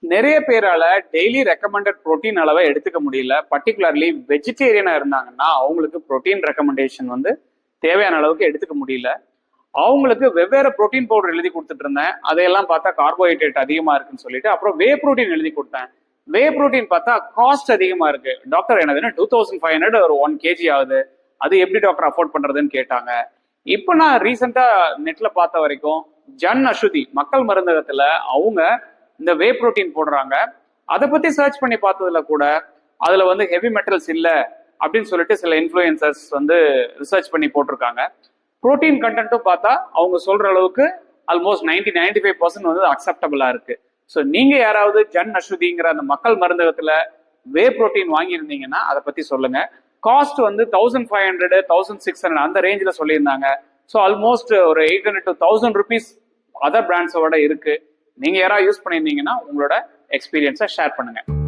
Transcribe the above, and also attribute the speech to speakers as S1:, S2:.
S1: நிறைய பேரால daily recommended protein அளவை எடுத்துக்க முடியல. பர்டிகுலர்லி வெஜிடேரியனா இருந்தாங்கன்னா அவங்களுக்கு புரோட்டீன் ரெக்கமெண்டேஷன் வந்து தேவையான அளவுக்கு எடுத்துக்க முடியல. அவங்களுக்கு வெவ்வேறு புரோட்டீன் பவுடர் எழுதி கொடுத்துட்டு இருந்தேன். அதையெல்லாம் பார்த்தா கார்போஹைட்ரேட் அதிகமா இருக்குன்னு சொல்லிட்டு அப்புறம் வே புரோட்டீன் எழுதி கொடுத்தேன். வே புரோட்டீன் பார்த்தா காஸ்ட் அதிகமா இருக்கு. டாக்டர் என்னதுன்னா 2500 ஒரு 1 kg ஆகுது, அது எப்படி டாக்டர் அஃபோர்ட் பண்றதுன்னு கேட்டாங்க. இப்போ நான் ரீசெண்டா நெட்ல பார்த்த வரைக்கும் ஜன் அசுதி மக்கள் மருந்தகத்துல அவங்க இந்த வே புரோட்டீன் போடுறாங்க. அதை பத்தி சர்ச் பண்ணி பார்த்ததுல கூட அதுல வந்து ஹெவி மெட்டல்ஸ் இல்ல அப்படின்னு சொல்லிட்டு சில இன்ஃப்ளூயன்சர்ஸ் வந்து ரிசர்ச் பண்ணி போட்டிருக்காங்க. புரோட்டீன் கண்டென்ட்டும் பார்த்தா அவங்க சொல்ற அளவுக்கு ஆல்மோஸ்ட் 90-95% வந்து அக்செப்டபிளா இருக்கு. ஸோ நீங்க யாராவது ஜன் அஸ்வதிங்கிற அந்த மக்கள் மருந்தகத்துல வே புரோட்டீன் வாங்கியிருந்தீங்கன்னா அதை பத்தி சொல்லுங்க. காஸ்ட் வந்து 1500 1600 அந்த ரேஞ்சில் சொல்லியிருந்தாங்க. ஸோ ஆல்மோஸ்ட் ஒரு 800 to 1000 rupees அதர் பிராண்ட்ஸோட இருக்கு. நீங்க யாராவது யூஸ் பண்ணியிருந்தீங்கன்னா உங்களோட எக்ஸ்பீரியன்ஸை ஷேர் பண்ணுங்க.